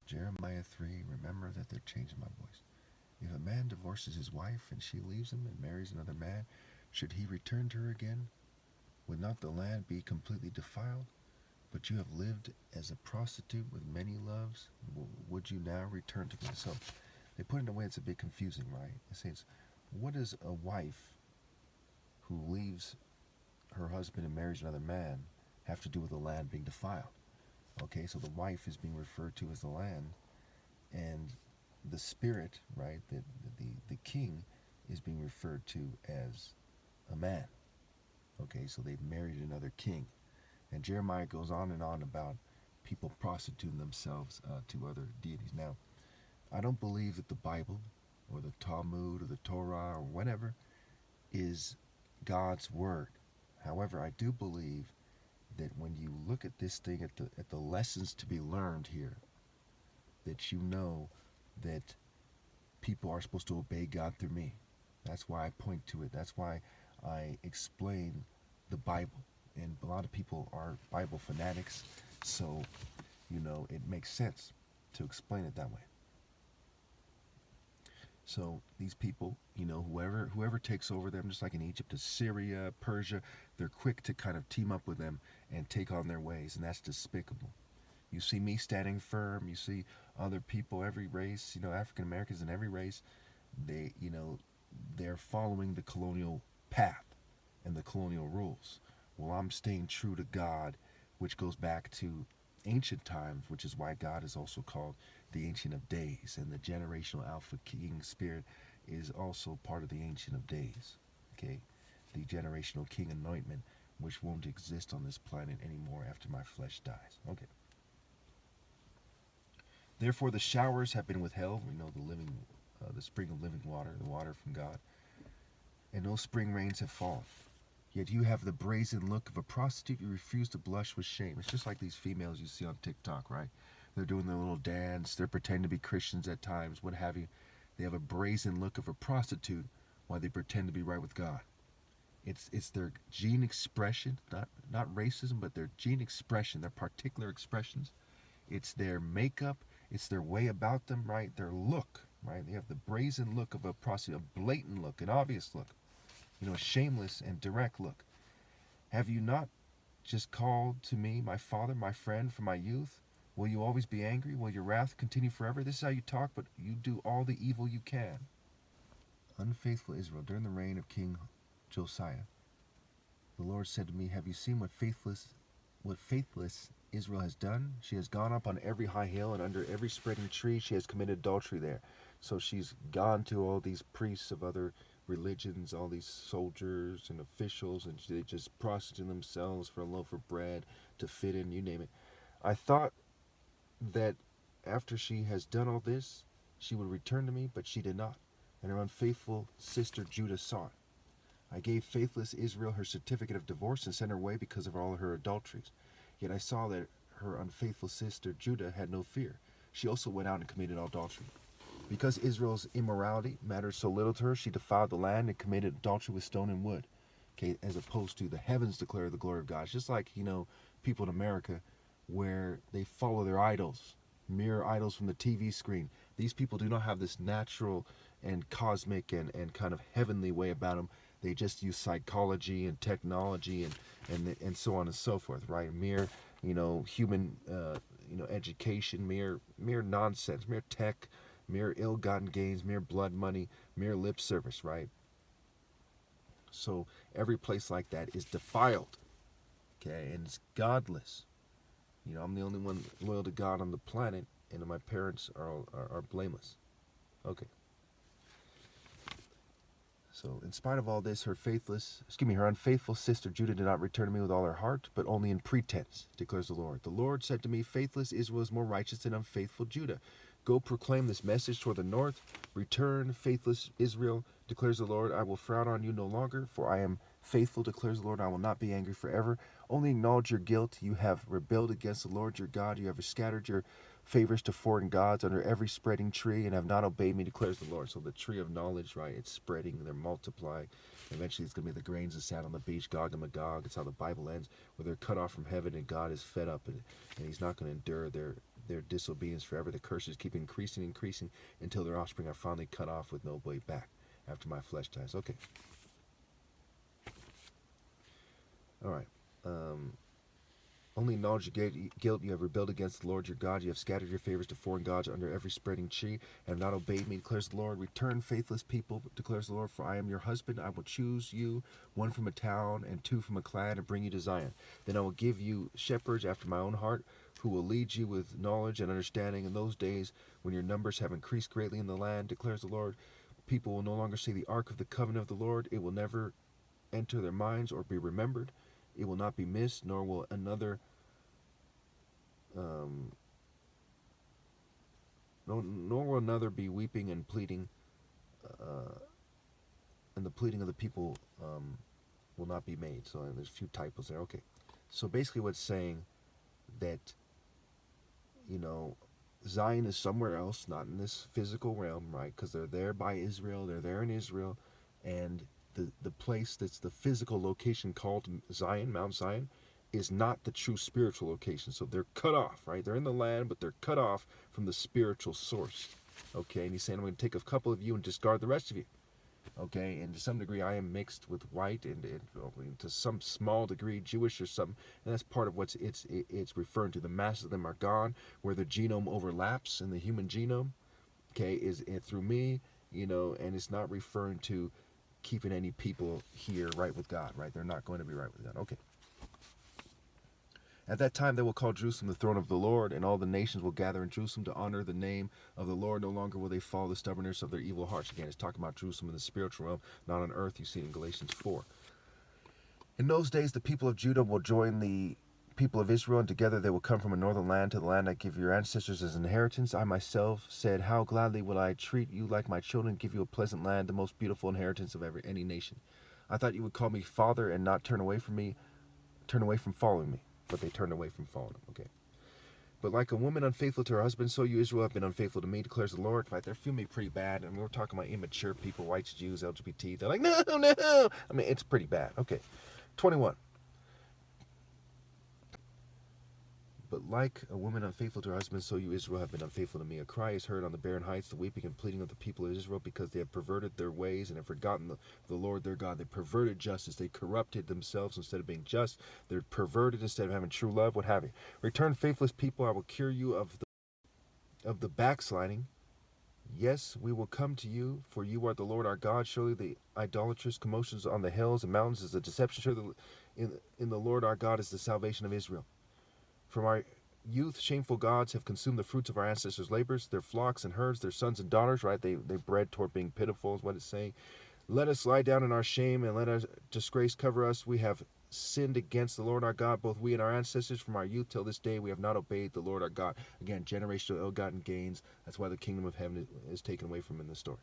Jeremiah 3, remember that they're changing my voice. If a man divorces his wife and she leaves him and marries another man, should he return to her again? Would not the land be completely defiled? But you have lived as a prostitute with many loves. Would you now return to me? So they put it in a way it's a bit confusing, right? It says, what does a wife who leaves her husband and marries another man have to do with the land being defiled? Okay, so the wife is being referred to as the land, and the spirit, right, the king is being referred to as a man. Okay, so they've married another king. And Jeremiah goes on and on about people prostituting themselves to other deities. Now, I don't believe that the Bible or the Talmud or the Torah or whatever is God's word. However, I do believe that when you look at this thing, at the lessons to be learned here, that you know that people are supposed to obey God through me. That's why I point to it. That's why I explain the Bible. And a lot of people are Bible fanatics, so, it makes sense to explain it that way. So these people, whoever takes over them, just like in Egypt, Assyria, Persia, they're quick to kind of team up with them and take on their ways, and that's despicable. You see me standing firm. You see other people, every race, African Americans in every race, they're following the colonial path and the colonial rules. Well, I'm staying true to God, which goes back to ancient times, which is why God is also called the Ancient of Days, and the generational Alpha King spirit is also part of the Ancient of Days. Okay, the generational King anointment, which won't exist on this planet anymore after my flesh dies. Okay. Therefore, the showers have been withheld. We know the spring of living water, the water from God, and no spring rains have fallen. Yet you have the brazen look of a prostitute. You refuse to blush with shame. It's just like these females you see on TikTok, right? They're doing their little dance. They're pretending to be Christians at times, what have you. They have a brazen look of a prostitute while they pretend to be right with God. It's their gene expression, not racism, but their gene expression, their particular expressions. It's their makeup. It's their way about them, right? Their look, right? They have the brazen look of a prostitute, a blatant look, an obvious look, a shameless and direct look. Have you not just called to me, my father, my friend from my youth? Will you always be angry? Will your wrath continue forever? This is how you talk, but you do all the evil you can. Unfaithful Israel, during the reign of King Josiah, the Lord said to me, have you seen what faithless Israel has done? She has gone up on every high hill and under every spreading tree. She has committed adultery there. So she's gone to all these priests of other religions, all these soldiers and officials, and they just prostitute themselves for a loaf of bread to fit in, you name it. I thought that after she has done all this, she would return to me, but she did not. And her unfaithful sister Judah saw it. I gave faithless Israel her certificate of divorce and sent her away because of all her adulteries. Yet I saw that her unfaithful sister Judah had no fear. She also went out and committed adultery. Because Israel's immorality mattered so little to her, she defiled the land and committed adultery with stone and wood. Okay, as opposed to the heavens declare the glory of God. It's just like, people in America where they follow their idols, mere idols from the TV screen. These people do not have this natural and cosmic and kind of heavenly way about them. They just use psychology and technology and so on and so forth, right? Mere, human, education, mere nonsense, mere tech, mere ill-gotten gains, mere blood money, mere lip service, right? So every place like that is defiled, okay, and it's godless. I'm the only one loyal to God on the planet, and my parents are blameless. Okay. So, in spite of all this, her unfaithful sister Judah did not return to me with all her heart, but only in pretense, declares the Lord. The Lord said to me, faithless Israel is more righteous than unfaithful Judah. Go proclaim this message toward the north. Return, faithless Israel, declares the Lord. I will frown on you no longer, for I am faithful, declares the Lord. I will not be angry forever. Only acknowledge your guilt. You have rebelled against the Lord your God. You have scattered your favors to foreign gods under every spreading tree and have not obeyed me, declares the Lord. So the tree of knowledge, right, it's spreading, they're multiplying. Eventually it's going to be the grains of sand on the beach, Gog and Magog. It's how the Bible ends, where they're cut off from heaven and God is fed up and he's not going to endure their disobedience forever. The curses keep increasing, increasing, until their offspring are finally cut off with no way back after my flesh dies. Okay. All right. Only knowledge of guilt you have rebelled against the Lord your God. You have scattered your favors to foreign gods under every spreading tree, and have not obeyed me, declares the Lord. Return, faithless people, declares the Lord, for I am your husband. I will choose you, one from a town and two from a clan, and bring you to Zion. Then I will give you shepherds after my own heart, who will lead you with knowledge and understanding. In those days, when your numbers have increased greatly in the land, declares the Lord, people will no longer say the ark of the covenant of the Lord. It will never enter their minds or be remembered. It will not be missed, nor will another nor will another be weeping and pleading, and the pleading of the people will not be made. So there's a few typos there. Okay, so basically what's saying that, you know, Zion is somewhere else, not in this physical realm, right? Because they're there by Israel, they're there in Israel, and the place that's the physical location called Zion, Mount Zion, is not the true spiritual location. So they're cut off, right? They're in the land, but they're cut off from the spiritual source. Okay, and he's saying, I'm going to take a couple of you and discard the rest of you. Okay, and to some degree I am mixed with white, and to some small degree Jewish or something, and that's part of what's it's referring to. The masses of them are gone, where the genome overlaps in the human genome. Okay, is through me, you know, and it's not referring to keeping any people here right with God, right? They're not going to be right with God. Okay. At that time they will call Jerusalem the throne of the Lord, and all the nations will gather in Jerusalem to honor the name of the Lord. No longer will they follow the stubbornness of their evil hearts. Again, it's talking about Jerusalem in the spiritual realm, not on earth. You see it in Galatians 4. In those days the people of Judah will join the people of Israel, and together they will come from a northern land to the land I give your ancestors as inheritance. I myself said, how gladly will I treat you like my children, give you a pleasant land, the most beautiful inheritance of any nation. I thought you would call me Father and not turn away from following me. But they turned away from following him. Okay. But like a woman unfaithful to her husband, so you, Israel, have been unfaithful to me, declares the Lord. In fact, they're feeling me pretty bad. And we're talking about immature people, whites, Jews, LGBT. They're like, no, no. I mean, it's pretty bad. Okay. 21. But like a woman unfaithful to her husband, so you, Israel, have been unfaithful to me. A cry is heard on the barren heights, the weeping and pleading of the people of Israel, because they have perverted their ways and have forgotten the Lord their God. They perverted justice. They corrupted themselves instead of being just. They're perverted instead of having true love, what have you. Return, faithless people, I will cure you of the backsliding. Yes, we will come to you, for you are the Lord our God. Surely the idolatrous commotions on the hills and mountains is a deception. Surely in the Lord our God is the salvation of Israel. From our youth, shameful gods have consumed the fruits of our ancestors' labors, their flocks and herds, their sons and daughters, right? They bred toward being pitiful is what it's saying. Let us lie down in our shame and let our disgrace cover us. We have sinned against the Lord our God, both we and our ancestors. From our youth till this day we have not obeyed the Lord our God. Again, generational ill-gotten gains. That's why the kingdom of heaven is taken away from in this story.